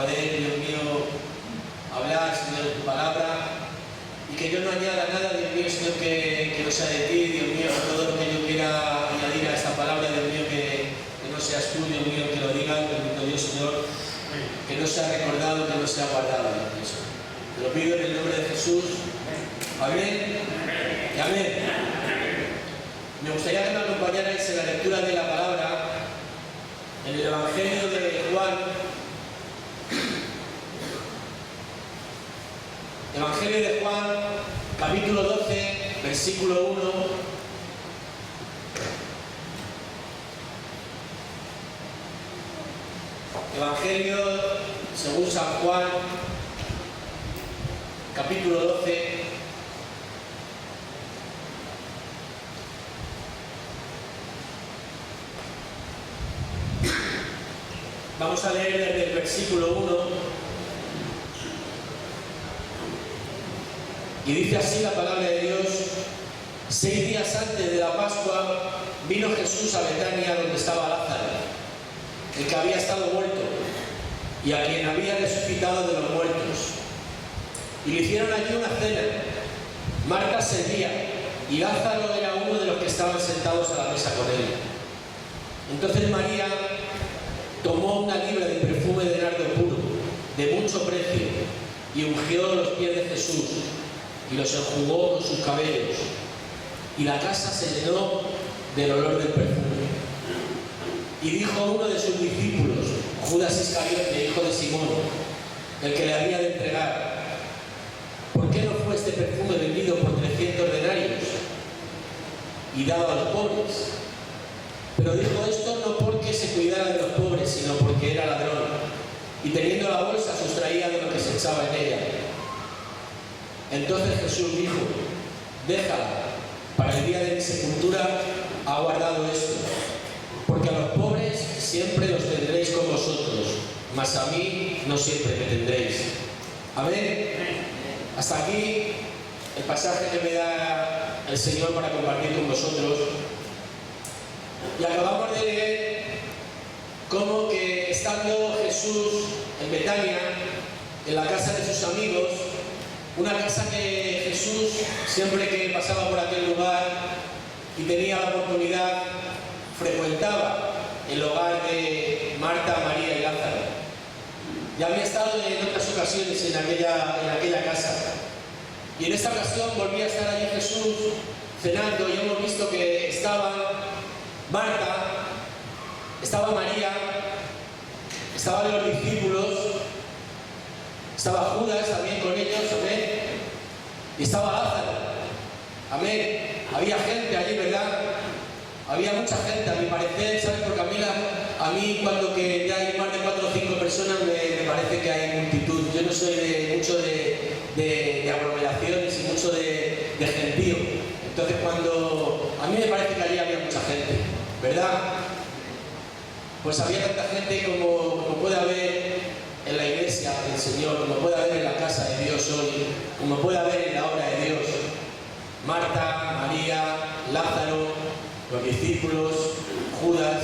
poder, Dios mío, hablar, Señor, de tu palabra, y que yo no añada nada, Dios mío, Señor, que no sea de ti, Dios mío, todo lo que yo quiera añadir a esta palabra, Dios mío, que no seas tú, Dios mío, que lo digan, bendito Dios, Señor, que no sea recordado, que no sea guardado, Dios mío. Te lo pido en el nombre de Jesús. Amén. Y amén. Me gustaría que me acompañarais en la lectura de la palabra en el Evangelio de Juan. Evangelio de Juan, capítulo 12, versículo 1. Evangelio según San Juan, capítulo 12. Vamos a leer desde el versículo 1. Y dice así la palabra de Dios: 6 días antes de la Pascua vino Jesús a Betania, donde estaba Lázaro, el que había estado muerto, y a quien había resucitado de los muertos. Y le hicieron allí una cena. Marta servía, y Lázaro era uno de los que estaban sentados a la mesa con él. Entonces María tomó una libra de perfume de nardo puro, de mucho precio, y ungió los pies de Jesús, y los enjugó con sus cabellos, y la casa se llenó del olor del perfume. Y dijo uno de sus discípulos, Judas Iscariote, hijo de Simón, el que le había de entregar: ¿por qué no fue este perfume vendido por 300 denarios y dado a los pobres? Pero dijo esto no porque se cuidara de los pobres, sino porque era ladrón, y teniendo la bolsa sustraía de lo que se echaba en ella. Entonces Jesús dijo: déjala, para el día de mi sepultura ha guardado esto, porque a los pobres siempre los tendréis con vosotros, mas a mí no siempre me tendréis. Amén. Hasta aquí el pasaje que me da el Señor para compartir con vosotros. Y acabamos de leer cómo que estando Jesús en Betania, en la casa de sus amigos, una casa que Jesús, siempre que pasaba por aquel lugar y tenía la oportunidad, frecuentaba el hogar de Marta, María y Lázaro. Ya había estado en otras ocasiones en aquella casa. Y en esta ocasión volvía a estar allí Jesús cenando, y hemos visto que estaban Marta, estaba María, estaban los discípulos, estaba Judas también con ellos, amén, y estaba Lázaro, amén. Había gente allí, ¿verdad? Había mucha gente, a mi parecer, ¿sabes? Porque a mí cuando que ya hay más de 4 o 5 personas me parece que hay multitud. Yo no soy mucho de aglomeraciones y mucho de gentío. Entonces a mí me parece que allí había mucha gente, ¿verdad? Pues había tanta gente como puede haber en la iglesia del Señor, como puede haber en la casa de Dios hoy, como puede haber en la obra de Dios. Marta, María, Lázaro, los discípulos, Judas,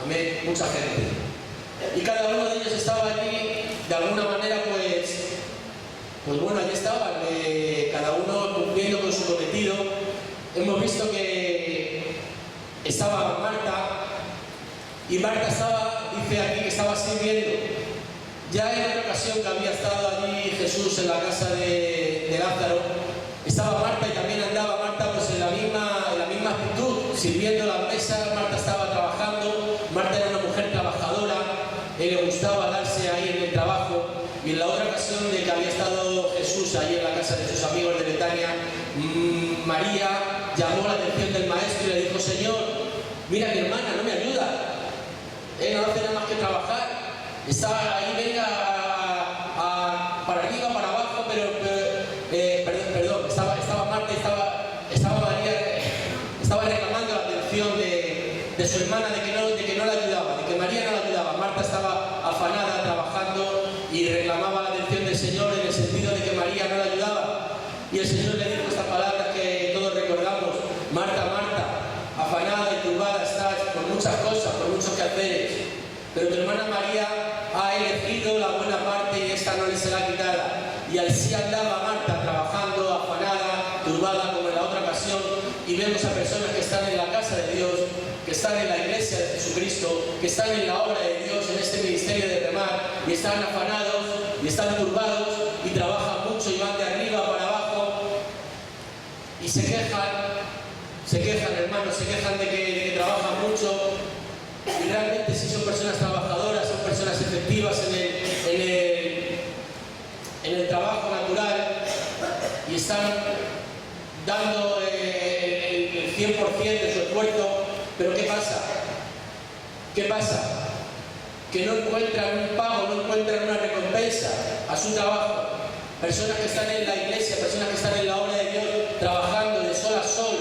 amén, mucha gente. Y cada uno de ellos estaba allí, de alguna manera, pues bueno, allí estaban, cada uno cumpliendo con su cometido. Hemos visto que estaba Marta, y Marta dice aquí que estaba sirviendo. Ya en otra ocasión que había estado allí Jesús en la casa de Lázaro, estaba Marta, y también andaba Marta pues en la misma actitud, sirviendo las mesas. Marta estaba trabajando. Marta era una mujer trabajadora, le gustaba darse ahí en el trabajo. Y en la otra ocasión de que había estado Jesús allí en la casa de sus amigos de Betania, María llamó la atención del maestro y le dijo: Señor, mira, mi hermana no me ayuda, no hace nada más que trabajar, está ahí, venga para arriba, para abajo, perdón, estaba Marta, estaba María, estaba reclamando la atención de su hermana, de que no la ayudaba, de que María no la ayudaba. Marta estaba afanada, trabajando, y reclamaba la atención del Señor en el sentido de que María no la ayudaba. Y el Señor le dijo esta palabra que todos recordamos: Marta, Marta, afanada y turbada estás por muchas cosas, por muchos quehaceres, pero tu hermana María ha elegido la buena parte esta no le será quitada. Y así andaba Marta trabajando, afanada, turbada como en la otra ocasión, y vemos a personas que están en la casa de Dios, que están en la iglesia de Jesucristo, que están en la obra de Dios, en este ministerio de remar, y están afanados, y están turbados, y trabajan mucho, y van de arriba para abajo, y se quejan hermanos, se quejan de que trabajan mucho, y realmente sí son personas trabajadoras, son personas efectivas en el trabajo natural, y están dando el 100% de su esfuerzo. Pero ¿qué pasa? ¿Qué pasa? Que no encuentran un pago, no encuentran una recompensa a su trabajo. Personas que están en la iglesia, personas que están en la obra de Dios, trabajando de sol a sol.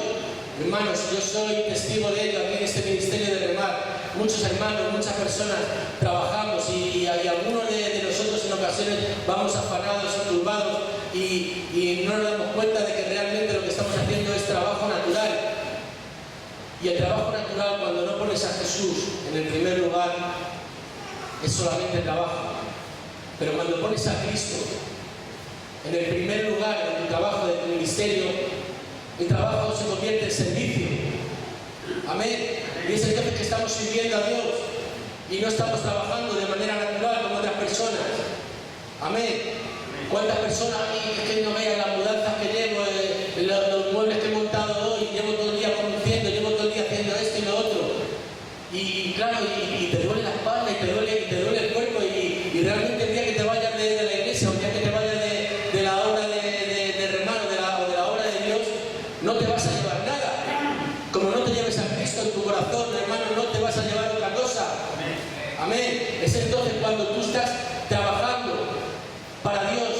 Hermanos, yo soy testigo de ello aquí en este ministerio de remar. Muchos hermanos, muchas personas trabajamos y algunos de nosotros en ocasiones vamos afanados, turbados y no nos damos cuenta de que realmente lo que estamos haciendo es trabajo natural. Y el trabajo natural, cuando no pones a Jesús en el primer lugar, es solamente trabajo. Pero cuando pones a Cristo en el primer lugar de tu trabajo, de tu ministerio, el trabajo se convierte en servicio. Amén. Y es entonces que estamos sirviendo a Dios y no estamos trabajando de manera natural como otras personas. Amén. ¿Cuántas personas es que no vean las mudanzas que llevo, los muebles que he montado hoy, llevo todo el día conduciendo, llevo todo el día haciendo esto y lo otro? Y claro, y te duele la espalda y te duele el cuerpo y realmente el día que te vayas de la iglesia o el día que te vayas de la obra de remar o de la obra de Dios, no te vas a llevar nada. Como no te lleves a Cristo en tu corazón, hermano, no te vas a llevar otra cosa. Amén. Es entonces cuando tú estás trabajando para Dios,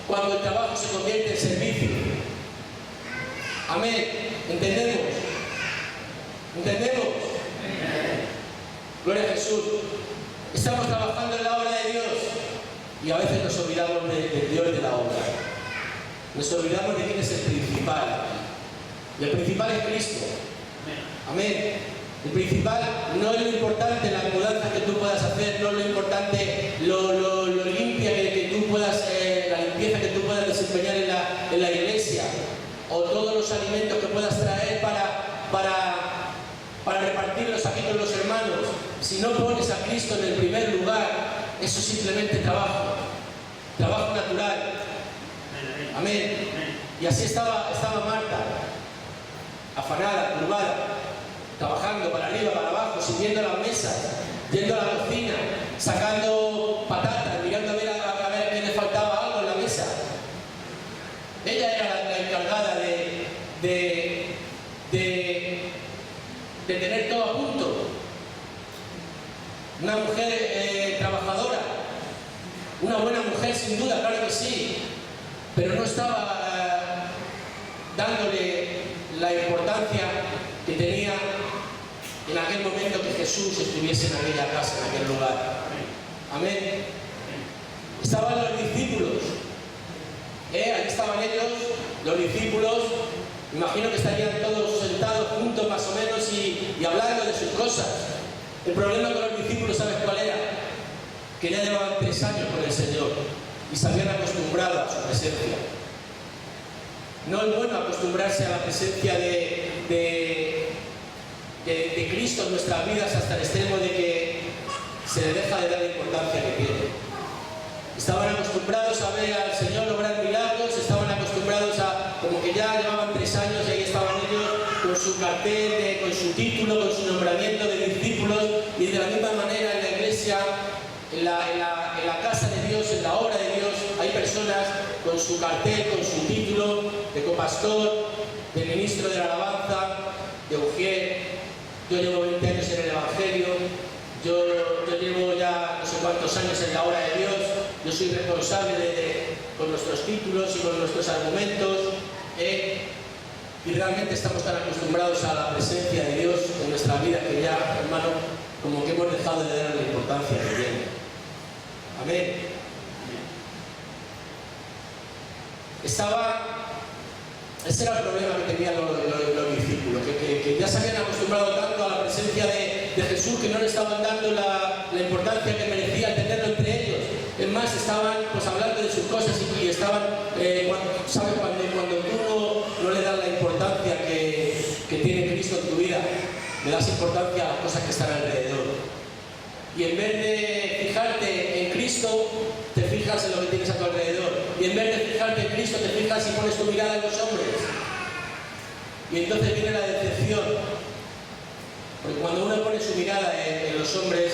cuando el trabajo se convierte en servicio. Amén. ¿Entendemos? ¿Entendemos? Gloria a Jesús. Estamos trabajando en la obra de Dios y a veces nos olvidamos del Dios de la obra. Nos olvidamos de quién es el principal. Y el principal es Cristo. Amén. El principal no es lo importante, las mudanzas que tú puedas hacer, no es lo importante, lo limpia que tú puedas, la limpieza que tú puedas desempeñar en la iglesia, o todos los alimentos que puedas traer para repartirlos aquí con los hermanos. Si no pones a Cristo en el primer lugar, eso es simplemente trabajo natural. Amén. Y así estaba Marta, afanada, turbada, trabajando para arriba, para abajo, sirviendo a las mesas, yendo a la cocina, sacando patatas, mirando a ver qué le faltaba algo en la mesa. Ella era la encargada de tener todo a punto. Una mujer trabajadora, una buena mujer sin duda, claro que sí, pero no estaba dándole la importancia que tenía en aquel momento que Jesús estuviese en aquella casa, en aquel lugar. Amén. Estaban los discípulos. Ahí estaban ellos, los discípulos. Imagino que estarían todos sentados juntos más o menos y hablando de sus cosas. El problema con los discípulos, ¿sabes cuál era? Que ya llevaban 3 años con el Señor y se habían acostumbrado a su presencia. No es bueno acostumbrarse a la presencia de Cristo en nuestras vidas hasta el extremo de que se le deja de dar la importancia que tiene. Estaban acostumbrados a ver al Señor obrar milagros, estaban acostumbrados a, como que ya llevaban 3 años y ahí estaban ellos con su cartel, con su título, con su nombramiento de discípulos, y de la misma manera en la iglesia, en la casa de Dios, en la obra de Dios, hay personas con su cartel, con su título de copastor, de ministro de la alabanza, de ujier. Yo llevo 20 años en el Evangelio, yo llevo ya no sé cuántos años en la obra de Dios, yo soy responsable con nuestros títulos y con nuestros argumentos, y realmente estamos tan acostumbrados a la presencia de Dios en nuestra vida que ya, hermano, como que hemos dejado de darle la importancia que tiene. Amén. Ese era el problema que tenían los discípulos, que ya se habían acostumbrado tanto a la presencia de Jesús que no le estaban dando la importancia que merecía tenerlo entre ellos. Es más, estaban pues hablando de sus cosas y estaban, ¿sabes? Cuando tú no le das la importancia que tiene Cristo en tu vida, le das importancia a las cosas que están alrededor. Y en vez de fijarte en Cristo, te fijas en lo que tienes a tu alrededor. Y en vez de fijarte en Cristo, te fijas y pones tu mirada en los hombres. Y entonces viene la decepción. Porque cuando uno pone su mirada en los hombres,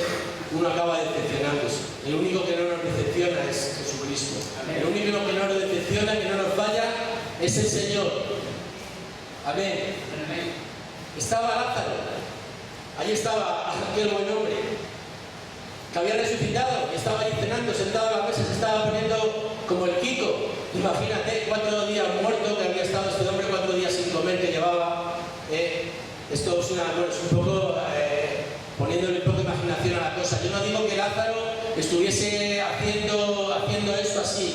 uno acaba decepcionándose. El único que no nos decepciona es Jesucristo. El único que no nos decepciona, que no nos falla, es el Señor. Amén. Estaba Lázaro. Allí estaba aquel buen hombre que había resucitado, estaba ahí cenando, sentado a la mesa, se estaba poniendo como el Kiko. Imagínate, 4 días muerto que había estado este hombre, 4 días sin comer que llevaba. Esto es un poco poniéndole un poco de imaginación a la cosa. Yo no digo que Lázaro estuviese haciendo esto así,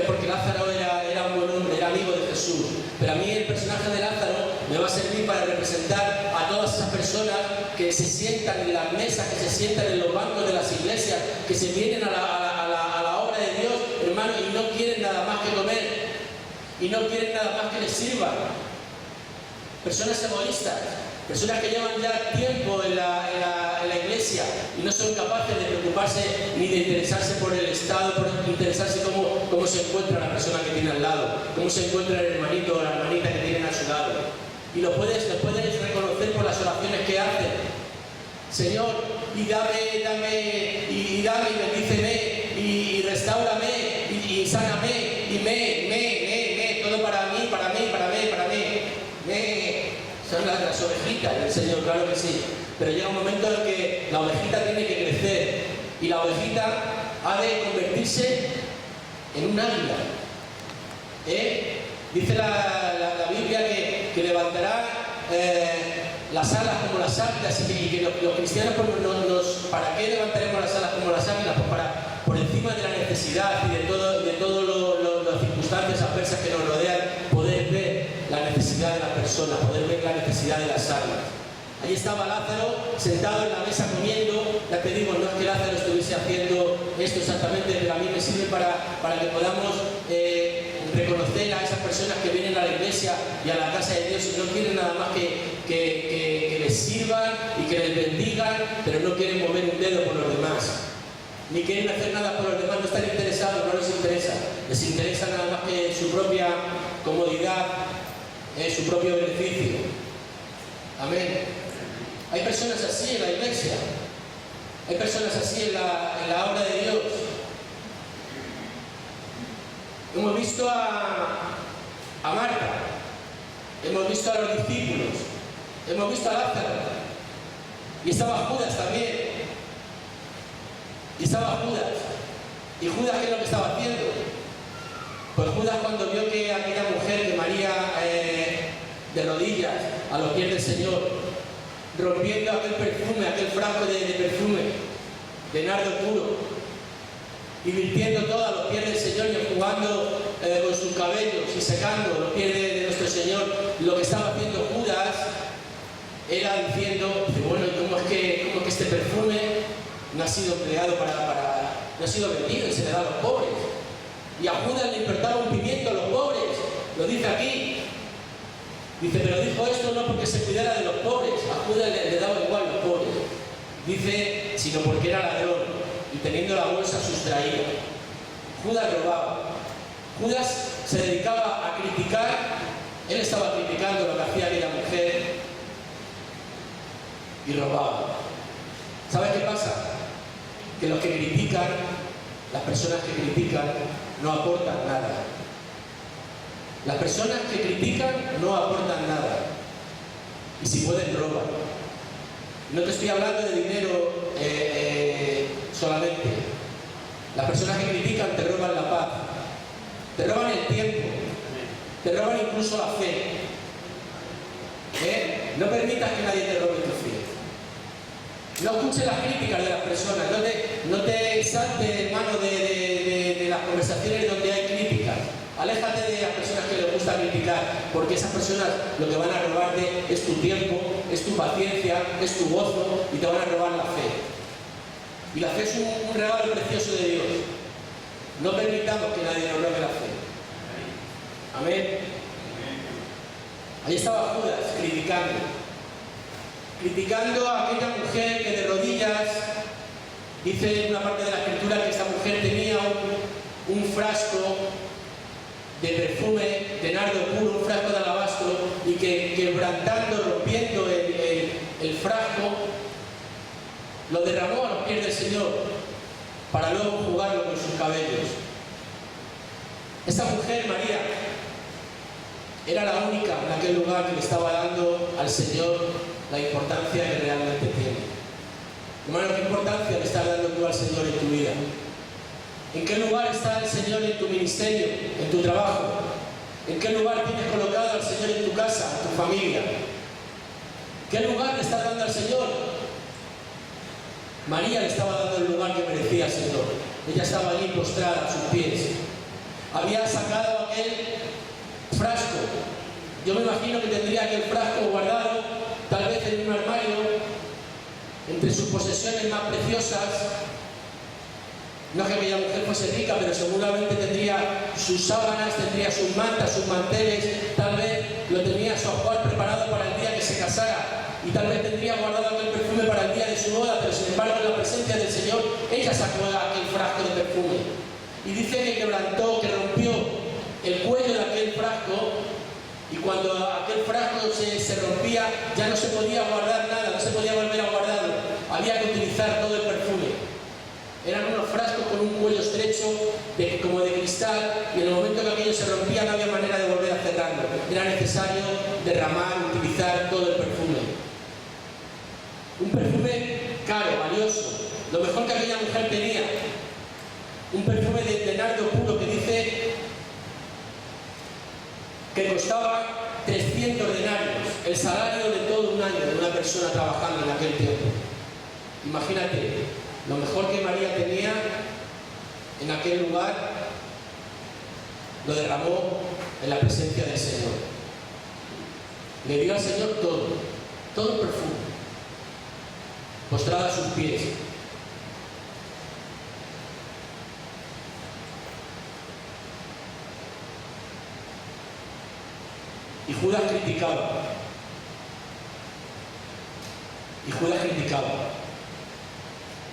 porque Lázaro era un buen hombre, era amigo de Jesús. Pero a mí el personaje de Lázaro me va a servir para representar a todas esas personas que se sientan en las mesas, que se sientan en los bancos de las iglesias, que se vienen a la obra de Dios, hermano, y no quieren nada más que comer, y no quieren nada más que les sirvan. Personas egoístas, personas que llevan ya tiempo en la iglesia y no son capaces de preocuparse ni de interesarse por el Estado, por interesarse cómo se encuentra la persona que tiene al lado, cómo se encuentra el hermanito o la hermanita que tienen a su lado. Y lo puedes reconocer por las oraciones que hacen. Señor, y dame, y bendíceme, y restáurame, y sáname, y todo para mí. Son las ovejitas del Señor, claro que sí. Pero llega un momento en que la ovejita tiene que crecer y la ovejita ha de convertirse en un águila. Dice la Biblia que levantará las alas como las águilas y que los cristianos, ¿para qué levantaremos las alas como las águilas? Pues para, por encima de la necesidad y de todas las circunstancias adversas que nos rodean, poder ver la necesidad de las personas, poder ver la necesidad de las almas. Allí estaba Lázaro sentado en la mesa comiendo. Ya te digo, no es que Lázaro estuviese haciendo esto exactamente, pero a mí me sirve para que podamos reconocer a esas personas que vienen a la iglesia y a la casa de Dios y no quieren nada más que les sirvan y que les bendigan, pero no quieren mover un dedo por los demás, ni quieren hacer nada por los demás, no están interesados, no les interesa. Les interesa nada más que su propia comodidad, su propio beneficio. Amén. Hay personas así en la iglesia, hay personas así en la obra de Dios. Hemos visto a Marta, hemos visto a los discípulos, hemos visto a Lázaro, y estaba Judas también, y Judas, ¿qué es lo que estaba haciendo? Pues Judas, cuando vio que aquella mujer, que María, de rodillas a los pies del Señor, rompiendo aquel perfume, aquel frasco de perfume de nardo puro, y virtiendo todo a los pies del Señor y enjugando con sus cabellos y secando los pies de nuestro Señor, lo que estaba haciendo Judas era diciendo, bueno, ¿cómo es que este perfume no ha sido empleado no ha sido vendido y se le da a los pobres? Y a Judas le importaba un pimiento a los pobres, lo dice aquí. Dice, pero dijo esto no porque se cuidara de los pobres, a Judas le daba igual los pobres. Dice, sino porque era ladrón y teniendo la bolsa sustraída. Judas robaba. Judas se dedicaba a criticar, él estaba criticando lo que hacía aquella mujer y robaba. ¿Sabes qué pasa? Que los que critican, las personas que critican, no aportan nada. Las personas que critican no aportan nada. Y si pueden, roban. No te estoy hablando de dinero solamente. Las personas que critican te roban la paz, te roban el tiempo, te roban incluso la fe. No permitas que nadie te robe tu fe. No escuches las críticas de las personas, no te saltes, hermano, de las conversaciones donde hay críticas. Aléjate de las personas que les gusta criticar, porque esas personas lo que van a robarte es tu tiempo, es tu paciencia, es tu gozo, y te van a robar la fe. Y la fe es un regalo precioso de Dios. Amén. Ahí estaba Judas criticando a aquella mujer que de rodillas, dice en una parte de la escritura que esta mujer tenía un frasco de perfume de nardo puro, un frasco de alabastro, y que quebrantando, rompiendo el frasco, lo derramó a los pies del Señor para luego jugarlo con sus cabellos. Esta mujer, María, era la única en aquel lugar que le estaba dando al Señor la importancia que realmente tiene. Hermano, ¿qué importancia le estás dando tú al Señor en tu vida? ¿En qué lugar está el Señor en tu ministerio, en tu trabajo? ¿En qué lugar tienes colocado al Señor en tu casa, en tu familia? ¿Qué lugar le estás dando al Señor? María le estaba dando el lugar que merecía al Señor. Ella estaba allí postrada a sus pies. Había sacado aquel frasco. Yo me imagino que tendría aquel frasco guardado, tal vez en un armario, entre sus posesiones más preciosas. No es que aquella mujer fuese rica, pero seguramente tendría sus sábanas, tendría sus mantas, sus manteles, tal vez lo tenía a su ajuar preparado para el día que se casara, y tal vez tendría guardado aquel perfume para el día de su boda, pero sin embargo en la presencia del Señor, ella sacó aquel frasco de perfume. Y dice que quebrantó, que rompió el cuello de aquel frasco, y cuando aquel frasco se rompía, ya no se podía guardar nada, no se podía volver a guardarlo, había que utilizar todo el perfume. Eran unos frascos con un cuello estrecho, como de cristal, y en el momento que aquello se rompía no había manera de volver a cerrarlo. Era necesario derramar, utilizar todo el perfume. Un perfume caro, valioso, lo mejor que aquella mujer tenía. Un perfume de nardo puro que dice que costaba 300 denarios, el salario de todo un año de una persona trabajando en aquel tiempo. Imagínate. Lo mejor que María tenía en aquel lugar lo derramó en la presencia del Señor. Le dio al Señor todo el perfume, postrada a sus pies. Y Judas criticaba.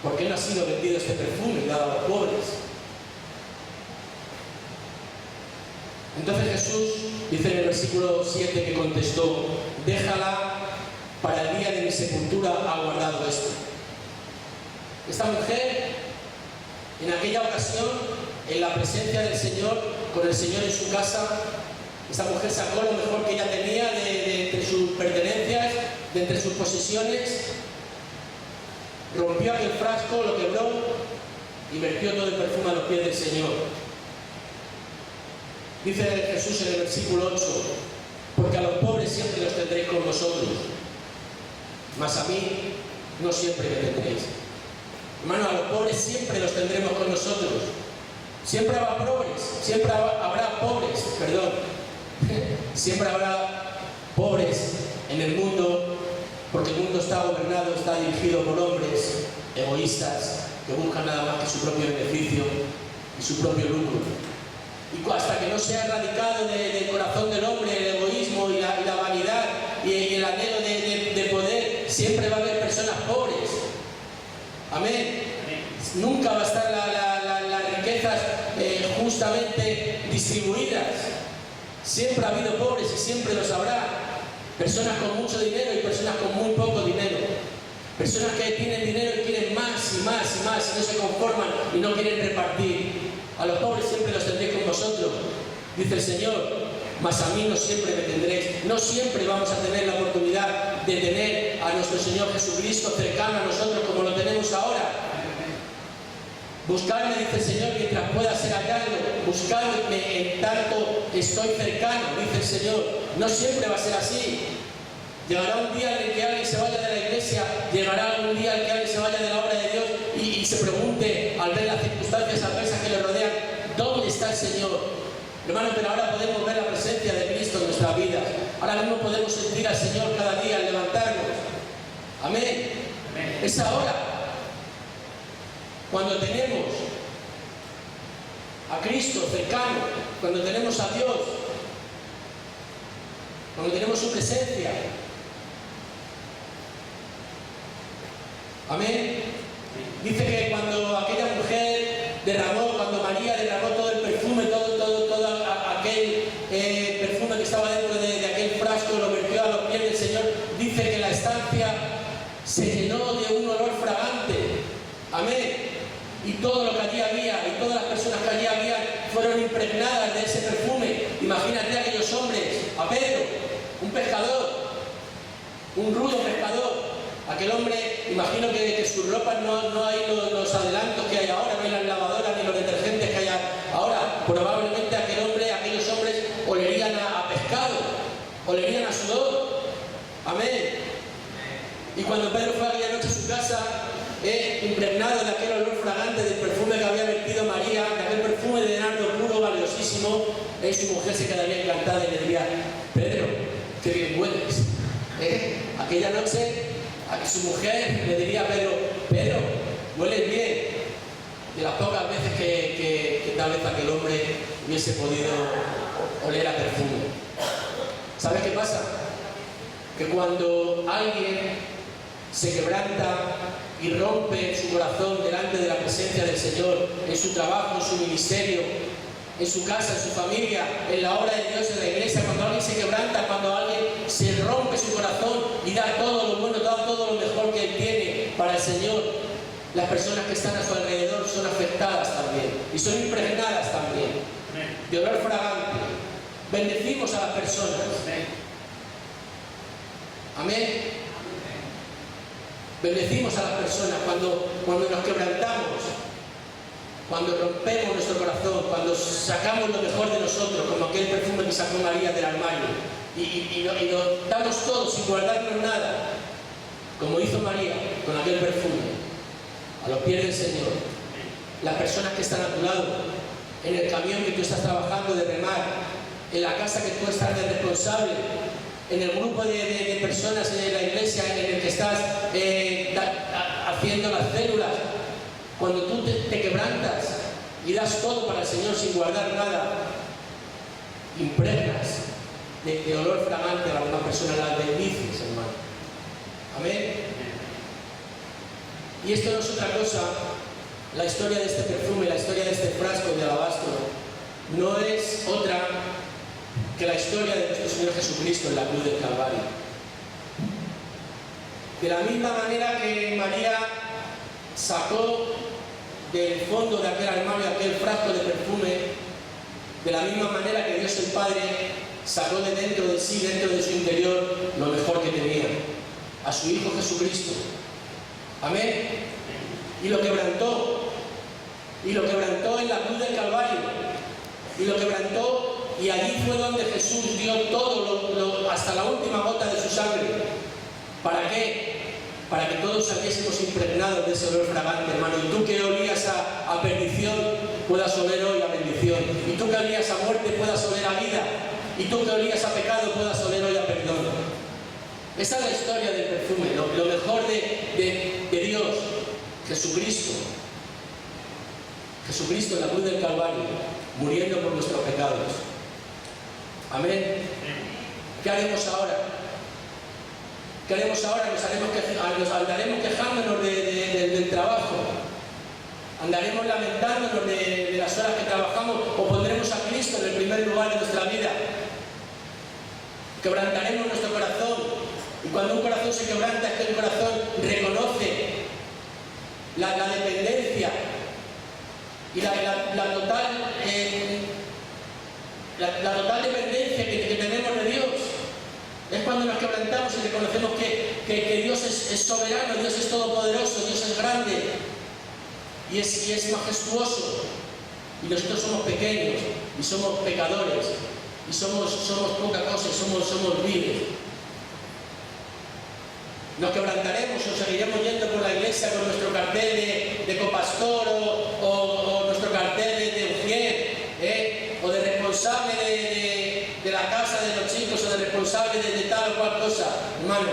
¿Por qué no ha sido vendido este perfume y dado a los pobres? Entonces Jesús dice en el versículo 7 que contestó: déjala, para el día de mi sepultura ha guardado esto. Esta mujer, en aquella ocasión, en la presencia del Señor, con el Señor en su casa, esta mujer sacó lo mejor que ella tenía de entre sus pertenencias, de entre sus posesiones, rompió aquel frasco, lo quebró y vertió todo el perfume a los pies del Señor. Dice Jesús en el versículo 8: porque a los pobres siempre los tendréis con vosotros, mas a mí no siempre me tendréis. Hermano, a los pobres siempre los tendremos con nosotros. Siempre habrá pobres, siempre habrá pobres en el mundo, porque el mundo está gobernado, está dirigido por hombres egoístas que buscan nada más que su propio beneficio y su propio lucro. Y hasta que no sea erradicado del corazón del hombre el egoísmo y la vanidad y el anhelo de poder, siempre va a haber personas pobres. Amén. Nunca va a estar las riquezas justamente distribuidas. Siempre ha habido pobres y siempre los habrá. Personas con mucho dinero y personas con muy poco dinero. Personas que tienen dinero y quieren más y más y más y no se conforman y no quieren repartir. A los pobres siempre los tendré con vosotros, dice el Señor, mas a mí no siempre me tendréis. No siempre vamos a tener la oportunidad de tener a nuestro Señor Jesucristo cercano a nosotros como lo tenemos ahora. Buscadme, dice el Señor, mientras pueda ser hallado. Buscadme en tanto estoy cercano, dice el Señor. No siempre va a ser así. Llegará un día en el que alguien se vaya de la iglesia, llegará un día en el que alguien se vaya de la obra de Dios y se pregunte, al ver las circunstancias adversas que le rodean, ¿dónde está el Señor? Hermano, pero ahora podemos ver la presencia de Cristo en nuestras vidas. Ahora mismo podemos sentir al Señor cada día al levantarnos. Amén. Es ahora. Cuando tenemos a Cristo cercano, cuando tenemos a Dios cuando tenemos su presencia. Amén. Dice que cuando aquella mujer cuando María derramó todo el perfume, todo aquel perfume que estaba dentro de aquel frasco, lo vertió a los pies del Señor, dice que la estancia se llenó de un olor fragante. Amén. Y todo lo que allí había, y todas las personas que allí había, fueron impregnadas de ese perfume. Imagínate a aquellos hombres, a Pedro, un pescador, un rudo pescador. Aquel hombre, imagino que sus ropas no hay los adelantos que hay ahora, no hay las lavadoras ni los detergentes que hay ahora. Probablemente aquellos hombres olerían a pescado, olerían a sudor. Amén. Y cuando Pedro fue aquella noche a su casa, impregnado de aquel olor fragante del perfume que había vertido María, de aquel perfume de nardo puro, valiosísimo, su mujer se quedaría encantada y le diría: Pedro, qué bien hueles. Aquella noche, a su mujer le diría a Pedro: Pedro, hueles bien. De las pocas veces que tal vez aquel hombre hubiese podido oler a perfume. ¿Sabes qué pasa? Que cuando alguien se quebranta y rompe su corazón delante de la presencia del Señor, en su trabajo, en su ministerio, en su casa, en su familia, en la obra de Dios, en la iglesia, cuando alguien se quebranta, cuando alguien se rompe su corazón y da todo lo bueno, da todo lo mejor que él tiene para el Señor, las personas que están a su alrededor son afectadas también y son impregnadas también de olor fragante. Bendecimos a las personas. Amén. Bendecimos a las personas cuando nos quebrantamos, cuando rompemos nuestro corazón, cuando sacamos lo mejor de nosotros, como aquel perfume que sacó María del armario, y lo damos todo sin guardarnos nada, como hizo María con aquel perfume, a los pies del Señor. Las personas que están a tu lado, en el camión que tú estás trabajando de remar, en la casa que tú estás de responsable, en el grupo de personas en la iglesia en el que estás haciendo las células, cuando tú te quebrantas y das todo para el Señor sin guardar nada, impregnas de olor fragante a alguna persona, las bendices, hermano. Amén. Y esto no es otra cosa, la historia de este perfume, la historia de este frasco de alabastro, no es otra que la historia de nuestro Señor Jesucristo en la cruz del Calvario. De la misma manera que María sacó del fondo de aquel armario aquel frasco de perfume, de la misma manera que Dios el Padre sacó de dentro de sí, dentro de su interior, lo mejor que tenía, a su Hijo Jesucristo. Amén. Y lo quebrantó en la cruz del Calvario, y lo quebrantó. Y allí fue donde Jesús dio todo, hasta la última gota de su sangre. ¿Para qué? Para que todos saliésemos impregnados de ese olor fragante, hermano. Y tú que olías a perdición, puedas oler hoy a bendición. Y tú que olías a muerte, puedas oler a vida. Y tú que olías a pecado, puedas oler hoy a perdón. Esa es la historia del perfume, lo mejor de Dios, Jesucristo. Jesucristo en la cruz del Calvario, muriendo por nuestros pecados. Amén. ¿Qué haremos ahora? ¿Qué haremos ahora? Andaremos quejándonos del trabajo. Andaremos lamentándonos de las horas que trabajamos, o pondremos a Cristo en el primer lugar de nuestra vida. Quebrantaremos nuestro corazón. Y cuando un corazón se quebranta, es que el corazón reconoce la dependencia y la total dependencia que tenemos de Dios. Es cuando nos quebrantamos y reconocemos que Dios es soberano, Dios es todopoderoso, Dios es grande y es majestuoso, y nosotros somos pequeños y somos pecadores y somos poca cosa, somos viles. Nos quebrantaremos o seguiremos yendo por la iglesia con nuestro cartel de copastor o nuestro cartel de ujier, o de responsable de la casa de los chicos, o de responsable de tal o cual cosa, hermano.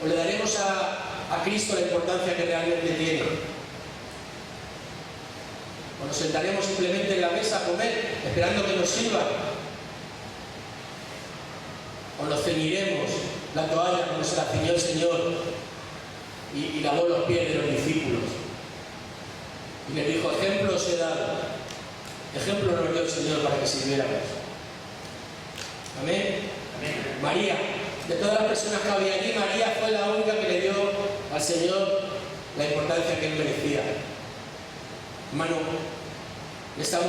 O le daremos a Cristo la importancia que realmente tiene. O nos sentaremos simplemente en la mesa a comer, esperando que nos sirvan. o nos ceñiremos la toalla como se la ciñó el Señor y lavó los pies de los discípulos. Y le dijo, ejemplo os he dado, ejemplo nos dio el Señor para que sirviéramos. Amén. Amén. María, de todas las personas que había allí, María fue la única que le dio al Señor la importancia que él merecía. Hermano, estamos